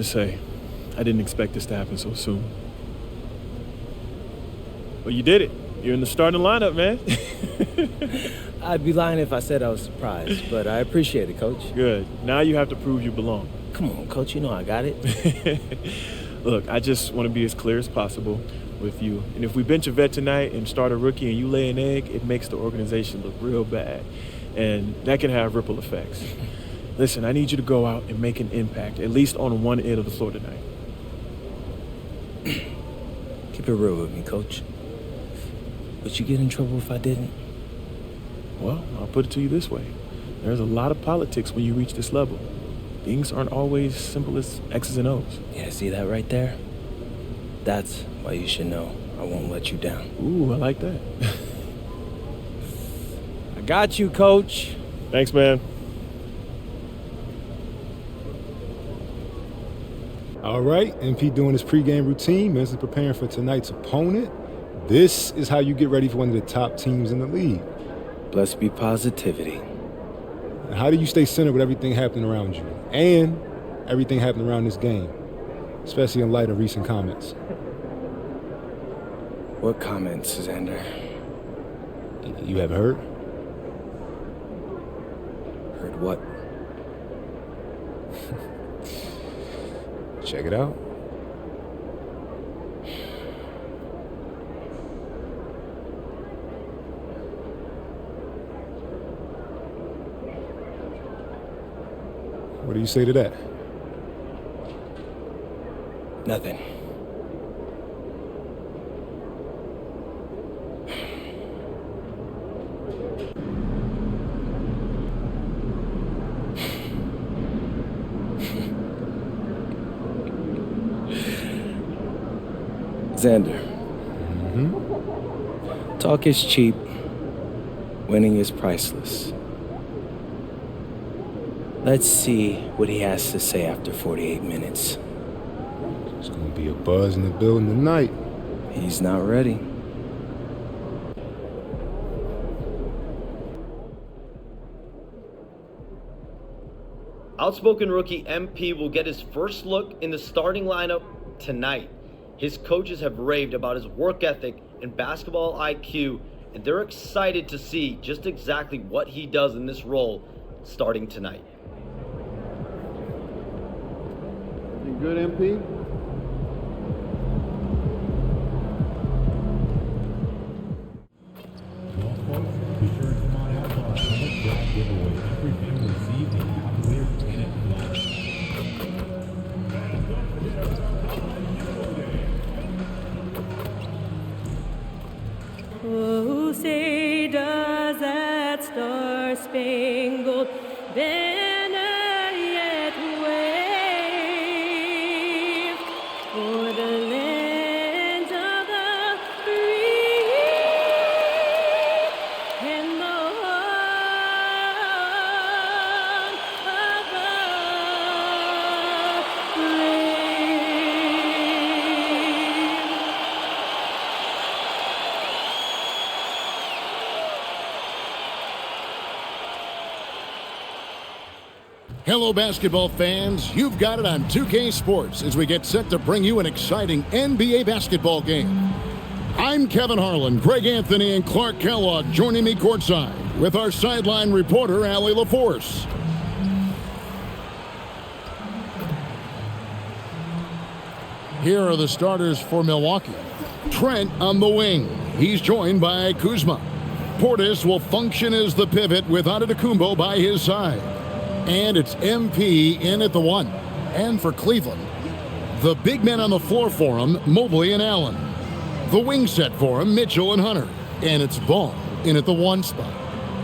to say, I didn't expect this to happen so soon. Well, you did it. You're in the starting lineup, man. I'd be lying if I said I was surprised, but I appreciate it, Coach. Good. Now you have to prove you belong. Come on, Coach, you know I got it. Look, I just want to be as clear as possible with you. And if we bench a vet tonight and start a rookie and you lay an egg, it makes the organization look real bad. And that can have ripple effects. Listen, I need you to go out and make an impact, at least on one end of the floor tonight. Keep it real with me, Coach. Would you get in trouble if I didn't? Well, I'll put it to you this way. There's a lot of politics when you reach this level. Things aren't always simple as X's and O's. Yeah, see that right there? That's why you should know I won't let you down. Ooh, I like that. I got you, Coach. Thanks, man. All right, MP doing his pregame routine, mentally preparing for tonight's opponent. This is how you get ready for one of the top teams in the league. Blessed be positivity. And how do you stay centered with everything happening around you and everything happening around this game, especially in light of recent comments? What comments, Xander? You have heard? Heard what? Check it out. What do you say to that? Nothing. Xander. Mm-hmm. Talk is cheap. Winning is priceless. Let's see what he has to say after 48 minutes. There's going to be a buzz in the building tonight. He's not ready. Outspoken rookie MP will get his first look in the starting lineup tonight. His coaches have raved about his work ethic and basketball IQ, and they're excited to see just exactly what he does in this role starting tonight. You good, MP? Well, folks, be sure to come on out for our public prize giveaway. Every fan will receive a Cavaliers pennant flag. Oh, say does that star-spangled banner yet wave for the land of the free and the home of the brave. Hello, basketball fans. You've got it on 2K Sports as we get set to bring you an exciting NBA basketball game. I'm Kevin Harlan, Greg Anthony, and Clark Kellogg joining me courtside with our sideline reporter, Allie LaForce. Here are the starters for Milwaukee. Trent on the wing. He's joined by Kuzma. Portis will function as the pivot with Antetokounmpo by his side. And it's MP in at the one. And for Cleveland, the big men on the floor for him, Mobley and Allen. The wing set for him, Mitchell and Hunter. And it's Vaughn in at the one spot.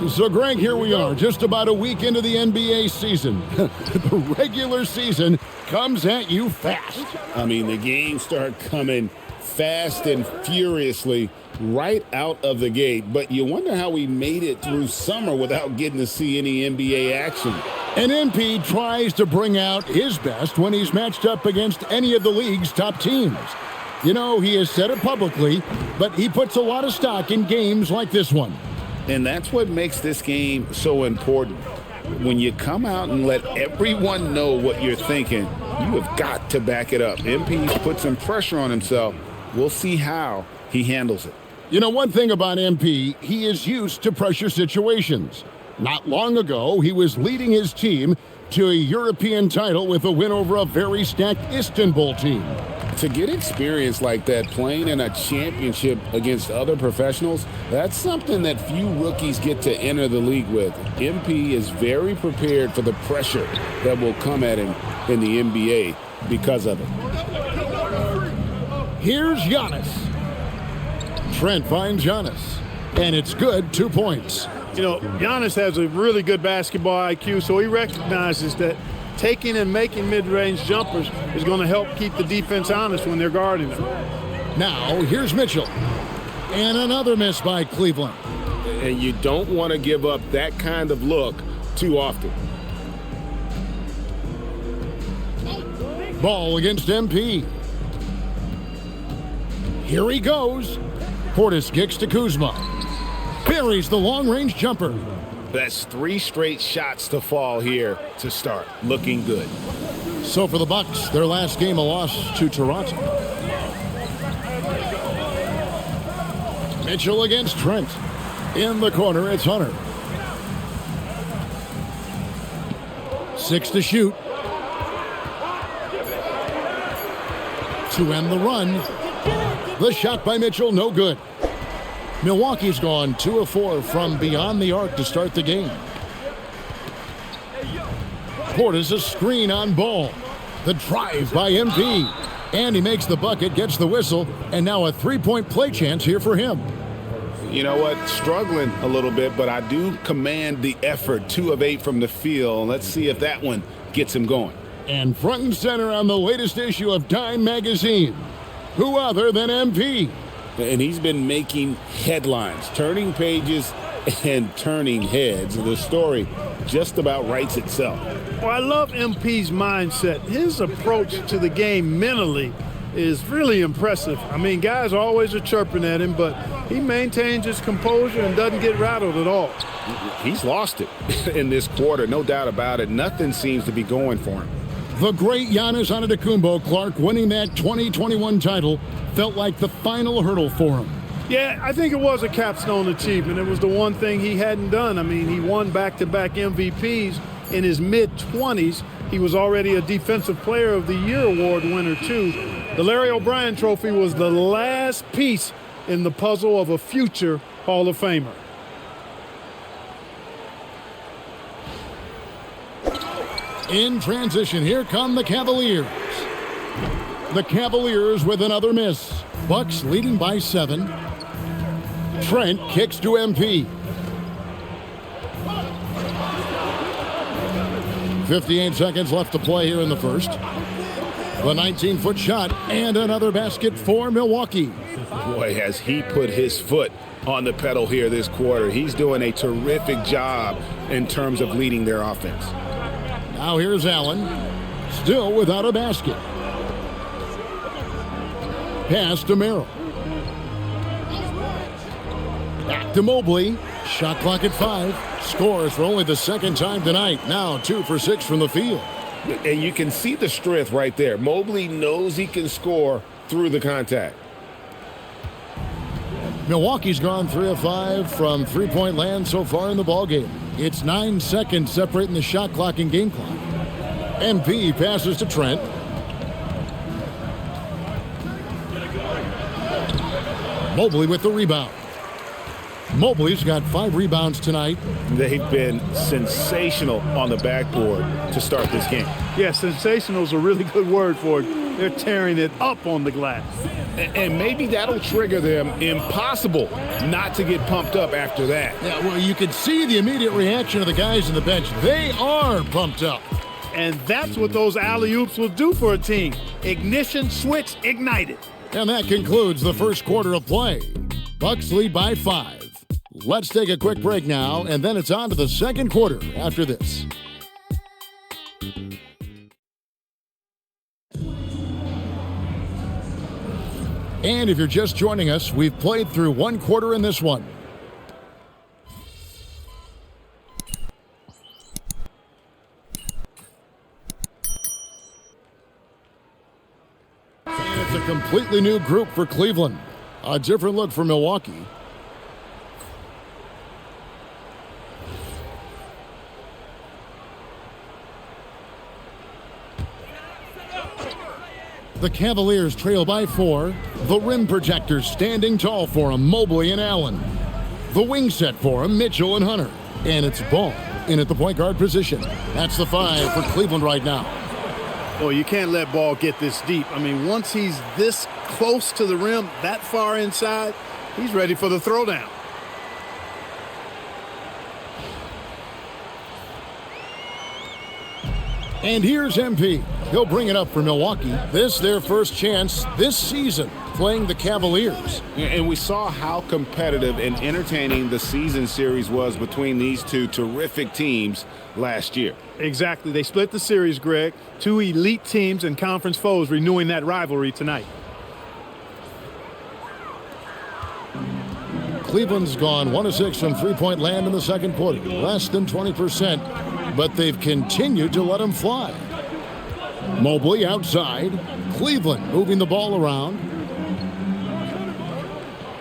So, Greg, here we are, just about a week into the NBA season. The regular season comes at you fast. I mean, the games start coming fast and furiously right out of the gate. But you wonder how we made it through summer without getting to see any NBA action. And MP tries to bring out his best when he's matched up against any of the league's top teams. You know, he has said it publicly, but he puts a lot of stock in games like this one. And that's what makes this game so important. When you come out and let everyone know what you're thinking, you have got to back it up. MP's put some pressure on himself. We'll see how he handles it. You know, one thing about MP, he is used to pressure situations. Not long ago, he was leading his team to a European title with a win over a very stacked Istanbul team. To get experience like that playing in a championship against other professionals, that's something that few rookies get to enter the league with. MP is very prepared for the pressure that will come at him in the NBA because of it. Here's Giannis. Trent finds Giannis, and it's good, 2 points. You know, Giannis has a really good basketball IQ, so he recognizes that taking and making mid-range jumpers is going to help keep the defense honest when they're guarding him. Now, here's Mitchell. And another miss by Cleveland. And you don't want to give up that kind of look too often. Ball against MP. Here he goes. Portis kicks to Kuzma. Buries the long-range jumper. That's 3 straight shots to fall here to start. Looking good. So for the Bucks, their last game a loss to Toronto. Mitchell against Trent. In the corner, it's Hunter. 6 to shoot. To end the run. The shot by Mitchell, no good. Milwaukee's gone 2 of 4 from beyond the arc to start the game. Portis a screen on Ball. The drive by MP. And he makes the bucket, gets the whistle, and now a 3-point play chance here for him. You know what? Struggling a little bit, but I do command the effort. 2 of 8 from the field. Let's see if that one gets him going. And front and center on the latest issue of Dime Magazine. Who other than MP? And he's been making headlines, turning pages and turning heads. The story just about writes itself. Well, I love MP's mindset. His approach to the game mentally is really impressive. I mean, guys always are chirping at him, but he maintains his composure and doesn't get rattled at all. He's lost it in this quarter, no doubt about it. Nothing seems to be going for him. The great Giannis Antetokounmpo, Clark, winning that 2021 title felt like the final hurdle for him. Yeah, I think it was a capstone achievement. It was the one thing he hadn't done. I mean, he won back-to-back MVPs in his mid-20s. He was already a Defensive Player of the Year award winner, too. The Larry O'Brien Trophy was the last piece in the puzzle of a future Hall of Famer. In transition, here come the Cavaliers. The Cavaliers with another miss. Bucks leading by 7. Trent kicks to MP. 58 seconds left to play here in the first. The 19-foot shot and another basket for Milwaukee. Boy, has he put his foot on the pedal here this quarter. He's doing a terrific job in terms of leading their offense. Now here's Allen, still without a basket. Pass to Merrill. Back to Mobley. Shot clock at 5. Scores for only the second time tonight. Now 2 for 6 from the field. And you can see the strength right there. Mobley knows he can score through the contact. Milwaukee's gone 3 of 5 from three-point land so far in the ballgame. It's 9 seconds separating the shot clock and game clock. MP passes to Trent. Mobley with the rebound. Mobley's got 5 rebounds tonight. They've been sensational on the backboard to start this game. Yeah, sensational is a really good word for it. They're tearing it up on the glass. And maybe that'll trigger them. Impossible not to get pumped up after that. Yeah, well, you can see the immediate reaction of the guys on the bench. They are pumped up. And that's what those alley-oops will do for a team. Ignition switch ignited. And that concludes the first quarter of play. Bucks lead by 5. Let's take a quick break now, and then it's on to the second quarter after this. And if you're just joining us, we've played through one quarter in this one. completely new group for Cleveland. A different look for Milwaukee. The Cavaliers trail by 4. The rim protectors standing tall for them, Mobley and Allen. The wing set for them, Mitchell and Hunter. And it's Ball in at the point guard position. That's the 5 for Cleveland right now. Well, you can't let Ball get this deep. I mean, once he's this close to the rim, that far inside, he's ready for the throwdown. And here's MP. He'll bring it up for Milwaukee. This their first chance this season playing the Cavaliers. And we saw how competitive and entertaining the season series was between these two terrific teams last year. Exactly. They split the series, Greg. 2 elite teams and conference foes renewing that rivalry tonight. Cleveland's gone 1 of 6 from three-point land in the second quarter. Less than 20%, but they've continued to let them fly. Mobley outside. Cleveland moving the ball around.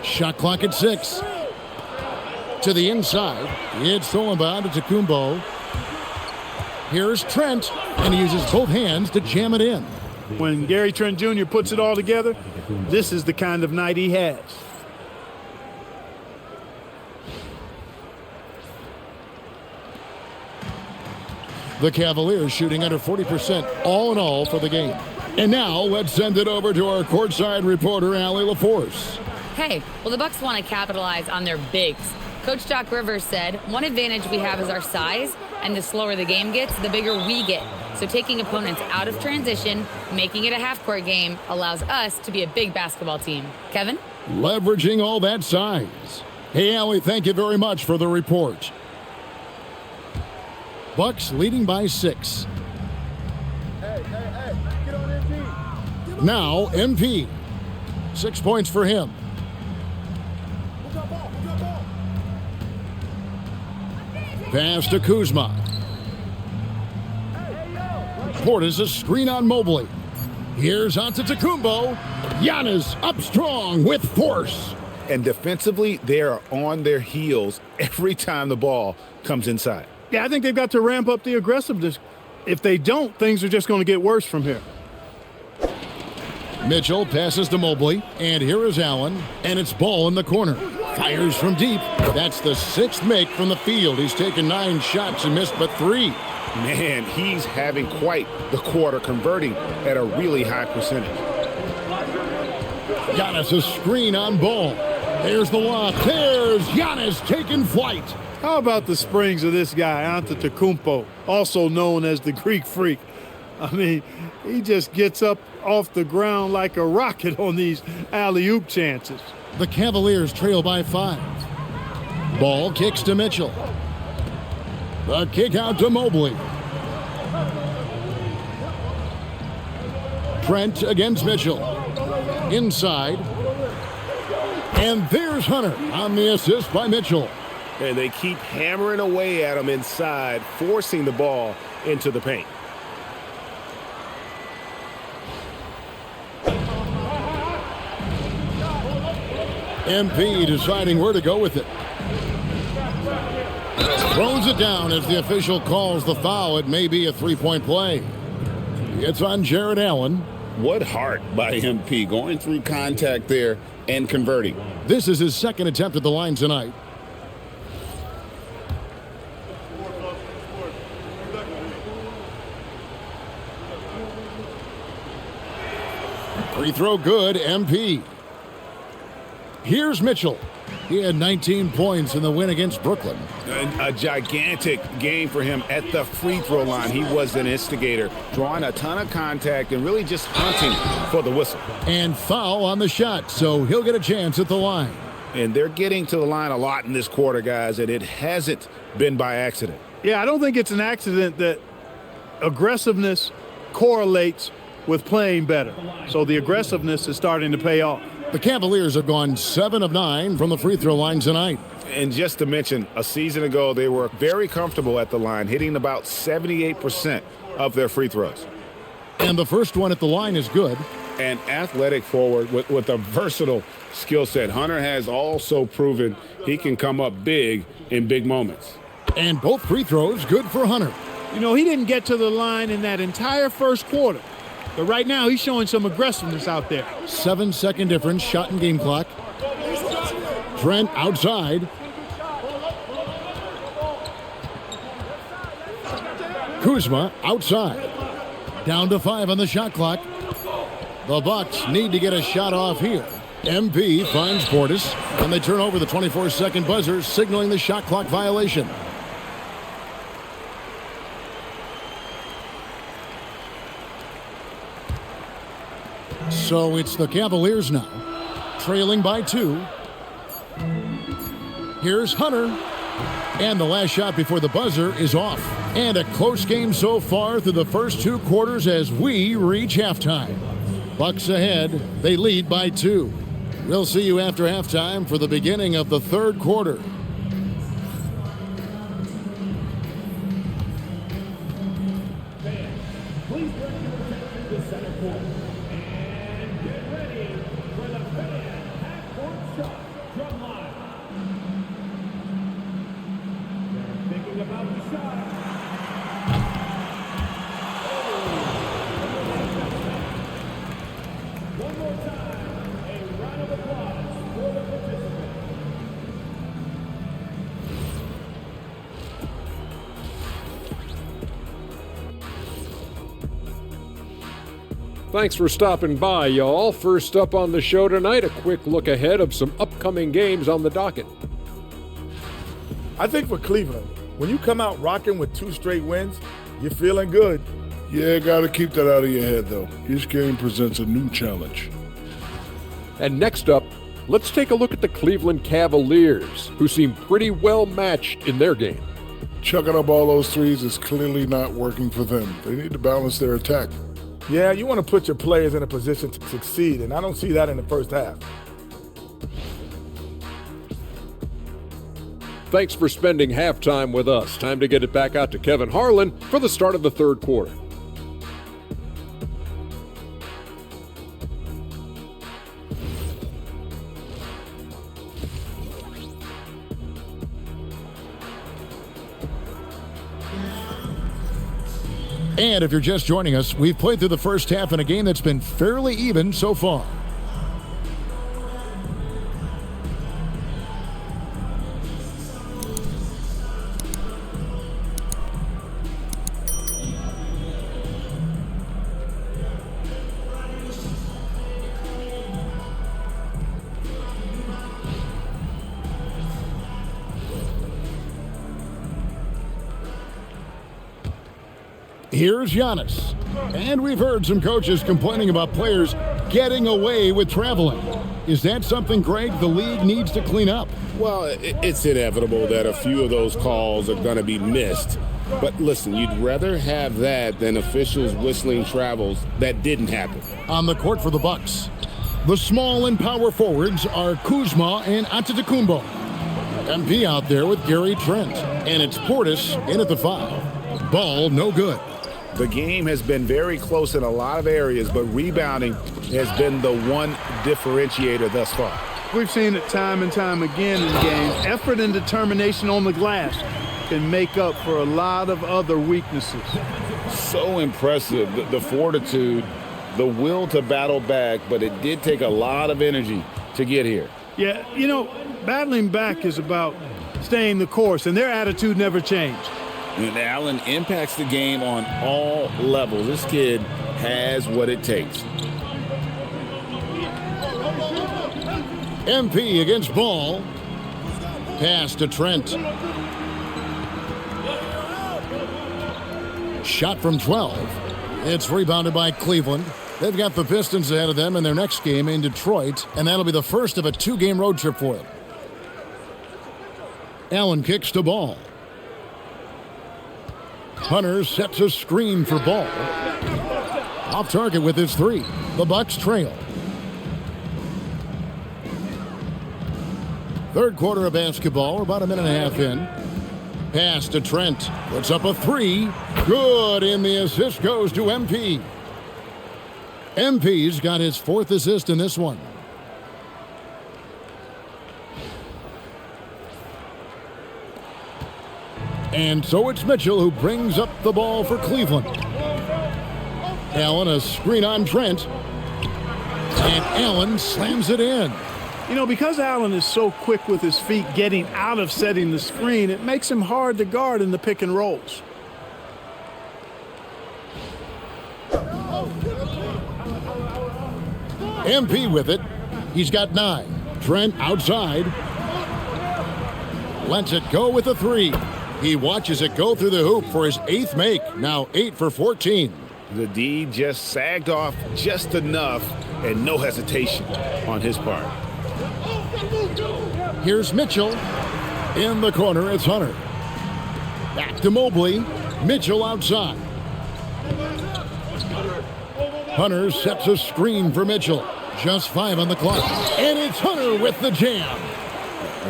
Shot clock at 6. To the inside. It's stolen by Antetokounmpo. Here's Trent, and he uses both hands to jam it in. When Gary Trent Jr. puts it all together, this is the kind of night he has. The Cavaliers shooting under 40% all in all for the game. And now let's send it over to our courtside reporter, Allie LaForce. Hey, well, the Bucks want to capitalize on their bigs. Coach Doc Rivers said, one advantage we have is our size, and the slower the game gets, the bigger we get. So taking opponents out of transition, making it a half-court game, allows us to be a big basketball team. Kevin? Leveraging all that size. Hey, Allie, thank you very much for the report. Bucks leading by 6. Now, MP. 6 points for him. Pass to Kuzma. Portis a screen on Mobley. Here's Antetokounmpo. Giannis up strong with force. And defensively, they are on their heels every time the ball comes inside. Yeah, I think they've got to ramp up the aggressiveness. If they don't, things are just going to get worse from here. Mitchell passes to Mobley, and here is Allen, and it's Ball in the corner. Fires from deep. That's the 6th make from the field. He's taken 9 shots and missed but 3. Man, he's having quite the quarter, converting at a really high percentage. Giannis a screen on Ball. There's the lob. There's Giannis taking flight. How about the springs of this guy, Antetokounmpo, also known as the Greek Freak? I mean, he just gets up off the ground like a rocket on these alley-oop chances. The Cavaliers trail by 5. Ball kicks to Mitchell. The kick out to Mobley. Trent against Mitchell. Inside. And there's Hunter on the assist by Mitchell. And they keep hammering away at him inside, forcing the ball into the paint. MP deciding where to go with it. Throws it down as the official calls the foul. It may be a 3-point play. It's on Jared Allen. What heart by MP, going through contact there and converting. This is his 2nd attempt at the line tonight. Free throw good, MP. Here's Mitchell. He had 19 points in the win against Brooklyn. A gigantic game for him at the free throw line. He was an instigator, drawing a ton of contact and really just hunting for the whistle. And foul on the shot, so he'll get a chance at the line. And they're getting to the line a lot in this quarter, guys, and it hasn't been by accident. Yeah, I don't think it's an accident that aggressiveness correlates with playing better. So the aggressiveness is starting to pay off. The Cavaliers have gone 7 of 9 from the free throw line tonight. And just to mention, a season ago, they were very comfortable at the line, hitting about 78% of their free throws. And the first one at the line is good. an athletic forward with a versatile skill set. Hunter has also proven he can come up big in big moments. And both free throws good for Hunter. You know, he didn't get to the line in that entire first quarter. But right now, he's showing some aggressiveness out there. 7-second difference, shot and game clock. Trent outside. Kuzma outside. Down to 5 on the shot clock. The Bucks need to get a shot off here. MP finds Portis, and they turn over the 24-second buzzer, signaling the shot clock violation. So it's the Cavaliers now, trailing by 2. Here's Hunter. And the last shot before the buzzer is off. And a close game so far through the first 2 quarters as we reach halftime. Bucks ahead. They lead by 2. We'll see you after halftime for the beginning of the third quarter. Thanks for stopping by, y'all. First up on the show tonight, a quick look ahead of some upcoming games on the docket. I think for Cleveland, when you come out rocking with 2 straight wins, you're feeling good. Yeah, got to keep that out of your head, though. Each game presents a new challenge. And next up, let's take a look at the Cleveland Cavaliers, who seem pretty well matched in their game. Chucking up all those threes is clearly not working for them. They need to balance their attack. Yeah, you want to put your players in a position to succeed, and I don't see that in the first half. Thanks for spending halftime with us. Time to get it back out to Kevin Harlan for the start of the third quarter. And if you're just joining us, we've played through the first half in a game that's been fairly even so far. Here's Giannis. And we've heard some coaches complaining about players getting away with traveling. Is that something, Greg, the league needs to clean up? Well, it's inevitable that a few of those calls are going to be missed. But listen, you'd rather have that than officials whistling travels that didn't happen. On the court for the Bucks, the small and power forwards are Kuzma and Antetokounmpo. MP out there with Gary Trent. And it's Portis in at the 5. Ball no good. The game has been very close in a lot of areas, but rebounding has been the one differentiator thus far. We've seen it time and time again in games. Effort and determination on the glass can make up for a lot of other weaknesses. So impressive, the fortitude, the will to battle back, but it did take a lot of energy to get here. Yeah, you know, battling back is about staying the course, and their attitude never changed. And Allen impacts the game on all levels. This kid has what it takes. MP against Ball. Pass to Trent. Shot from 12. It's rebounded by Cleveland. They've got the Pistons ahead of them in their next game in Detroit, and that'll be the first of a 2-game road trip for them. Allen kicks to Ball. Hunter sets a screen for Ball. Off target with his 3. The Bucks trail. Third quarter of basketball. We're about a minute and a half in. Pass to Trent. Puts up a 3. Good, and the assist goes to MP. MP's got his 4th assist in this one. And so it's Mitchell who brings up the ball for Cleveland. Allen, a screen on Trent. And Allen slams it in. You know, because Allen is so quick with his feet getting out of setting the screen, it makes him hard to guard in the pick and rolls. MP with it. He's got 9. Trent outside. Lets it go with a 3. He watches it go through the hoop for his 8th make. Now 8 for 14. The D just sagged off just enough and no hesitation on his part. Here's Mitchell. In the corner, it's Hunter. Back to Mobley. Mitchell outside. Hunter sets a screen for Mitchell. Just 5 on the clock. And it's Hunter with the jam.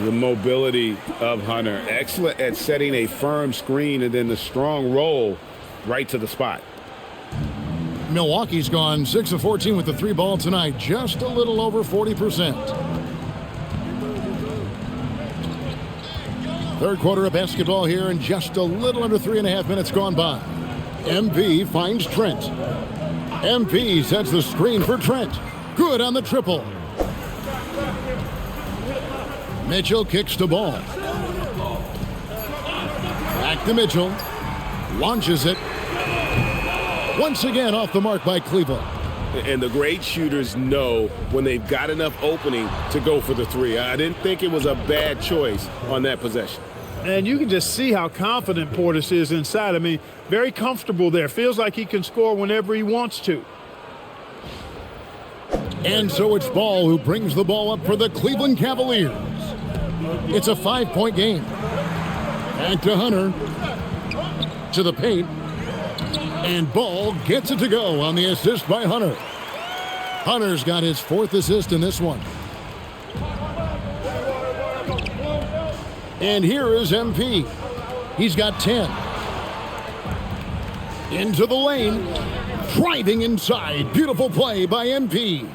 The mobility of Hunter. Excellent at setting a firm screen and then the strong roll right to the spot. Milwaukee's gone 6 of 14 with the 3 ball tonight. Just a little over 40%. Third quarter of basketball here and just a little under 3.5 minutes gone by. MP finds Trent. MP sets the screen for Trent. Good on the triple. Mitchell kicks the ball. Back to Mitchell. Launches it. Once again off the mark by Cleveland. And the great shooters know when they've got enough opening to go for the 3. I didn't think it was a bad choice on that possession. And you can just see how confident Portis is inside. I mean, very comfortable there. Feels like he can score whenever he wants to. And so it's Ball who brings the ball up for the Cleveland Cavaliers. It's a 5-point game. Back to Hunter. To the paint. And Ball gets it to go on the assist by Hunter. Hunter's got his 4th assist in this one. And here is MP. He's got 10. Into the lane. Driving inside. Beautiful play by MP.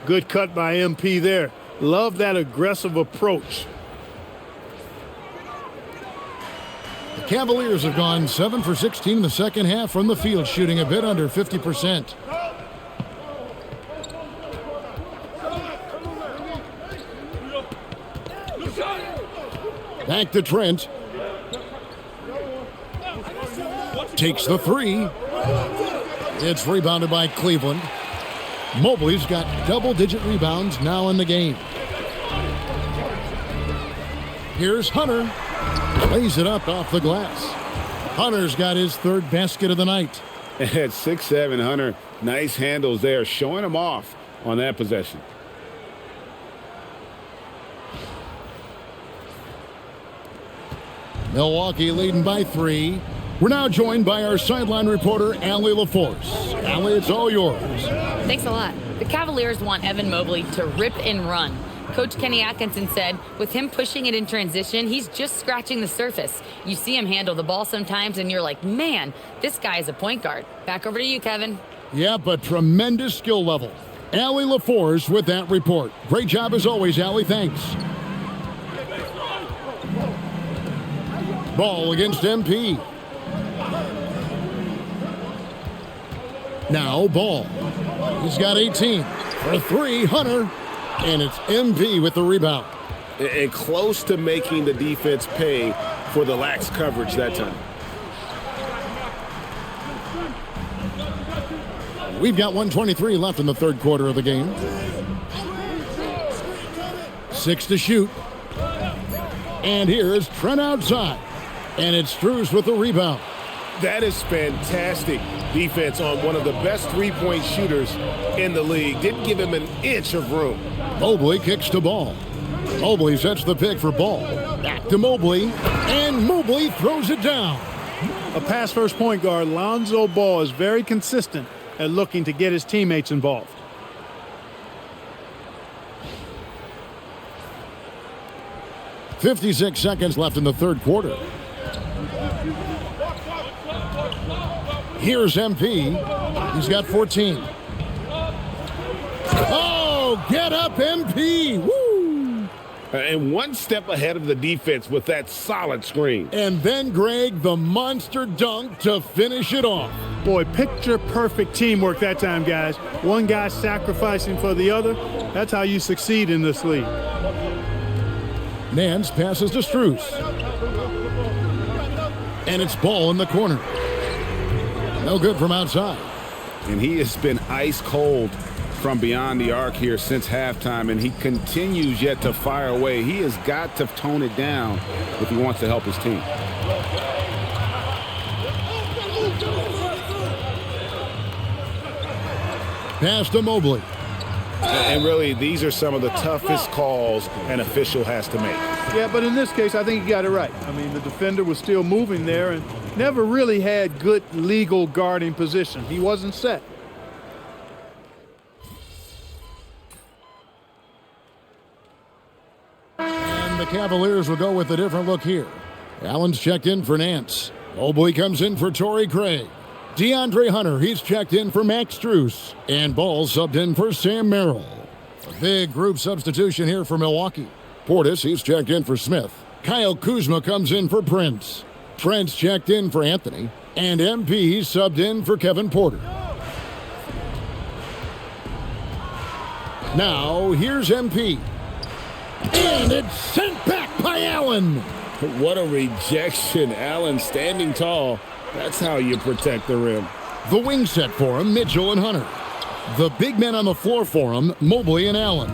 Good cut by MP there. Love that aggressive approach. The Cavaliers have gone 7 for 16 in the second half from the field, shooting a bit under 50%. Back to Trent. Takes the 3. It's rebounded by Cleveland. Mobley's got double-digit rebounds now in the game. Here's Hunter. Lays it up off the glass. Hunter's got his 3rd basket of the night. At 6'7", Hunter, nice handles there, showing him off on that possession. Milwaukee leading by 3. We're now joined by our sideline reporter, Allie LaForce. Allie, it's all yours. Thanks a lot. The Cavaliers want Evan Mobley to rip and run. Coach Kenny Atkinson said, with him pushing it in transition, he's just scratching the surface. You see him handle the ball sometimes, and you're like, man, this guy is a point guard. Back over to you, Kevin. Yeah, but tremendous skill level. Allie LaForce with that report. Great job as always, Allie. Thanks. Ball against MP. Now Ball. He's got 18. For 3, Hunter. And it's MP with the rebound. And close to making the defense pay for the lax coverage that time. We've got 1:23 left in the third quarter of the game. 6 to shoot. And here is Trent outside. And it's Strus with the rebound. That is fantastic defense on one of the best three-point shooters in the league. Didn't give him an inch of room. Mobley kicks the ball. Mobley sets the pick for Ball. Back to Mobley. And Mobley throws it down. A pass-first point guard, Lonzo Ball, is very consistent at looking to get his teammates involved. .56 seconds left in the third quarter. Here's MP. He's got 14. Get up, MP! Woo! And one step ahead of the defense with that solid screen. And then, Greg, the monster dunk to finish it off. Boy, picture-perfect teamwork that time, guys. One guy sacrificing for the other. That's how you succeed in this league. Nance passes to Strus. And it's ball in the corner. No good from outside. And he has been ice cold from beyond the arc here since halftime, and he continues yet to fire away. He has got to tone it down if he wants to help his team. Pass to Mobley. And really, these are some of the toughest calls an official has to make. Yeah, but in this case, I think he got it right. I mean, the defender was still moving there and never really had good legal guarding position. He wasn't set. And the Cavaliers will go with a different look here. Allen's checked in for Nance. Mobley comes in for Torrey Craig. DeAndre Hunter, he's checked in for Max Strus. And Ball subbed in for Sam Merrill. A big group substitution here for Milwaukee. Portis, he's checked in for Smith. Kyle Kuzma comes in for Prince. Trent's checked in for Anthony. And MP subbed in for Kevin Porter. Now, here's MP. And it's sent back by Allen. What a rejection. Allen standing tall. That's how you protect the rim. The wing set for him, Mitchell and Hunter. The big men on the floor for him, Mobley and Allen.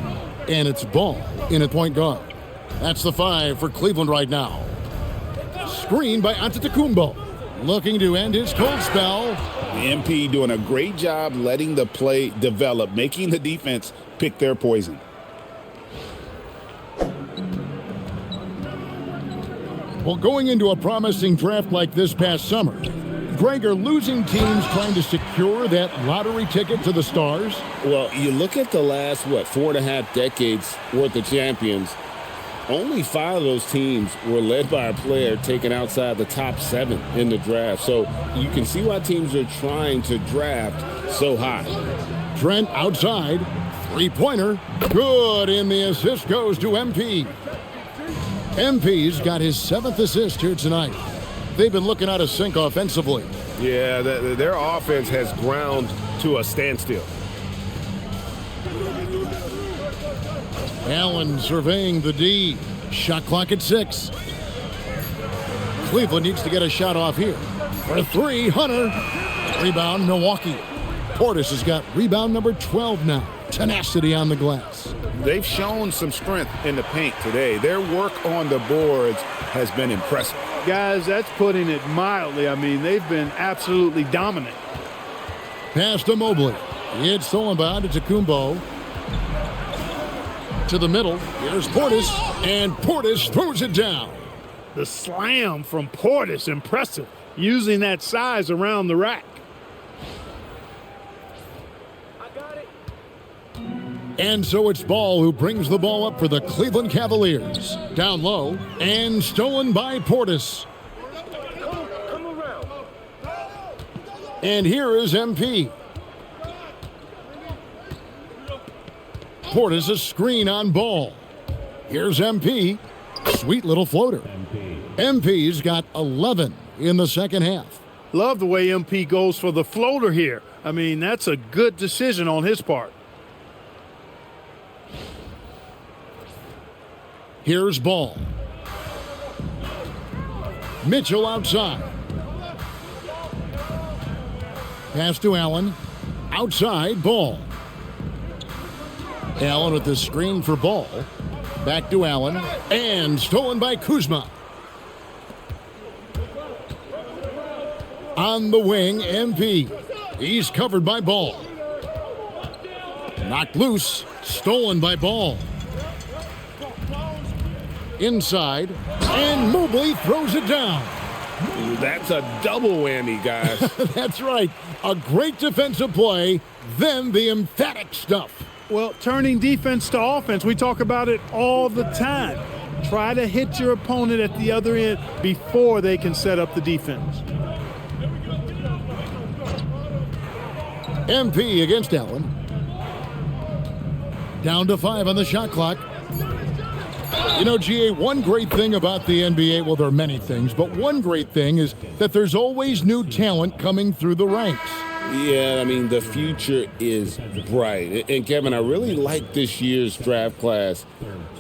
And it's Ball in at point guard. That's the 5 for Cleveland right now. Screen by Antetokounmpo. Looking to end his cold spell. The MP doing a great job letting the play develop, making the defense pick their poison. Well, going into a promising draft like this past summer, Greg, are losing teams trying to secure that lottery ticket to the stars? Well, you look at the last, 4.5 decades worth of champions, only 5 of those teams were led by a player taken outside the top 7 in the draft. So you can see why teams are trying to draft so high. Trent outside, three-pointer, good, and the assist goes to MP. MP's got his 7th assist here tonight. They've been looking out of sync offensively. Yeah, their offense has ground to a standstill. Allen surveying the D. Shot clock at 6. Cleveland needs to get a shot off here. For 3, Hunter. Rebound, Milwaukee. Portis has got rebound number 12 now. Tenacity on the glass. They've shown some strength in the paint today. Their work on the boards has been impressive. Guys, that's putting it mildly. I mean, they've been absolutely dominant. Pass to Mobley. It's stolen by Antetokounmpo. To the middle. Here's Portis. And Portis throws it down. The slam from Portis, impressive. Using that size around the rack. And so it's Ball who brings the ball up for the Cleveland Cavaliers. Down low and stolen by Portis. And here is MP. Portis a screen on Ball. Here's MP. Sweet little floater. MP's got 11 in the second half. Love the way MP goes for the floater here. I mean, that's a good decision on his part. Here's Ball. Mitchell outside. Pass to Allen. Outside, Ball. Allen with the screen for Ball. Back to Allen. And stolen by Kuzma. On the wing, MP. He's covered by Ball. Knocked loose. Stolen by Ball. Inside, and Mobley throws it down. That's a double whammy, guys. That's right. A great defensive play, then the emphatic stuff. Well, turning defense to offense, we talk about it all the time. Try to hit your opponent at the other end before they can set up the defense. MP against Allen. Down to 5 on the shot clock. You know, GA, one great thing about the NBA, well, there are many things, but one great thing is that there's always new talent coming through the ranks. Yeah, I mean, the future is bright. And Kevin, I really like this year's draft class.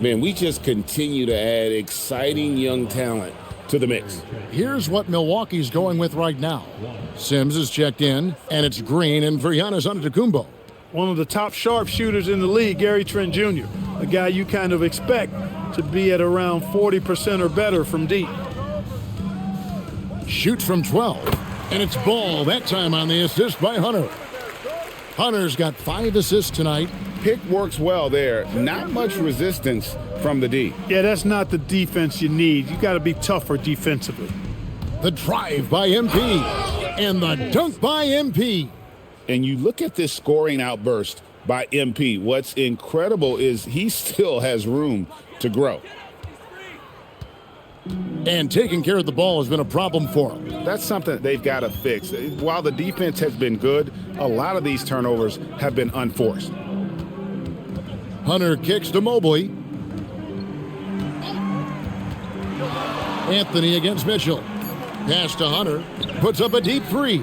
Man, we just continue to add exciting young talent to the mix. Here's what Milwaukee's going with right now. Sims is checked in, and it's Green and Giannis Antetokounmpo. One of the top sharpshooters in the league, Gary Trent Jr., a guy you kind of expect to be at around 40% or better from deep. Shoots from 12, and it's Ball, that time on the assist by Hunter. Hunter's got 5 assists tonight. Pick works well there. Not much resistance from the D. Yeah, that's not the defense you need. You got to be tougher defensively. The drive by MP, and the dunk by MP. And you look at this scoring outburst by MP. What's incredible is he still has room to grow. And taking care of the ball has been a problem for him. That's something they've got to fix. While the defense has been good, a lot of these turnovers have been unforced. Hunter kicks to Mobley. Anthony against Mitchell. Pass to Hunter. Puts up a deep 3.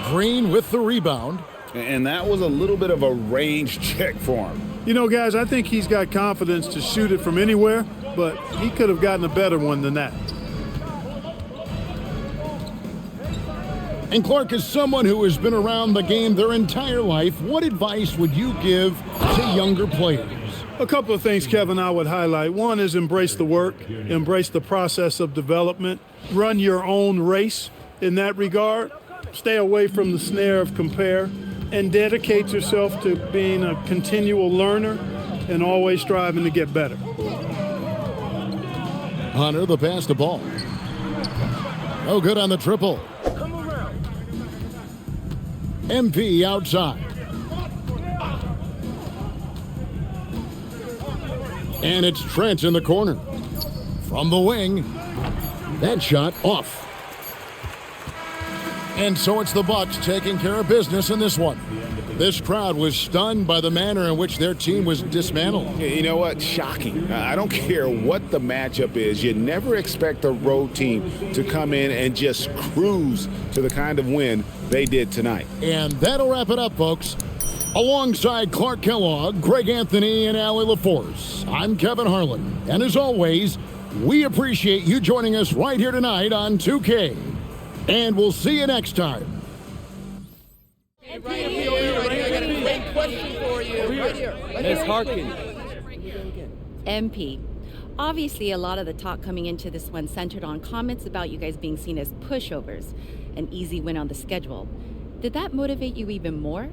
Green with the rebound. And that was a little bit of a range check for him. You know, guys, I think he's got confidence to shoot it from anywhere, but he could have gotten a better one than that. And Clark, as someone who has been around the game their entire life, what advice would you give to younger players? A couple of things, Kevin, I would highlight. One is embrace the work, embrace the process of development, run your own race in that regard, stay away from the snare of compare, and dedicate yourself to being a continual learner and always striving to get better. Hunter, the pass to Ball. No good on the triple. MP outside. And it's Trent in the corner. From the wing. That shot off. And so it's the Bucks taking care of business in this one. This crowd was stunned by the manner in which their team was dismantled. You know what? Shocking. I don't care what the matchup is. You never expect a road team to come in and just cruise to the kind of win they did tonight. And that'll wrap it up, folks. Alongside Clark Kellogg, Greg Anthony, and Allie LaForce, I'm Kevin Harlan. And as always, we appreciate you joining us right here tonight on 2K. And we'll see you next time. Hey, right here. I got a great question for you. Right here. Miss Harkin. MP. Obviously, a lot of the talk coming into this one centered on comments about you guys being seen as pushovers, an easy win on the schedule. Did that motivate you even more?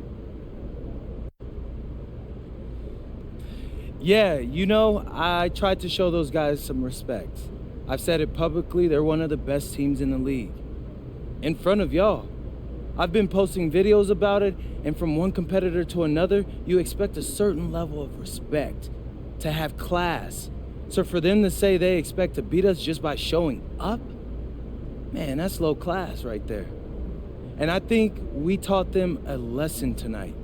Yeah, you know, I tried to show those guys some respect. I've said it publicly, they're one of the best teams in the league. In front of y'all. I've been posting videos about it, and from one competitor to another, you expect a certain level of respect, to have class. So for them to say they expect to beat us just by showing up, man, that's low class right there. And I think we taught them a lesson tonight.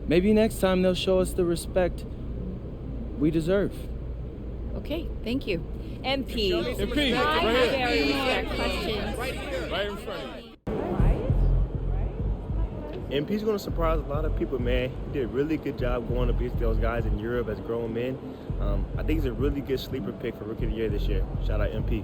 Maybe next time they'll show us the respect we deserve. Okay, thank you. MP. MP, I right have here. very fair questions. Right in front of you. MP's going to surprise a lot of people, man. He did a really good job going up against those guys in Europe as grown men. I think he's a really good sleeper pick for Rookie of the Year this year. Shout out MP.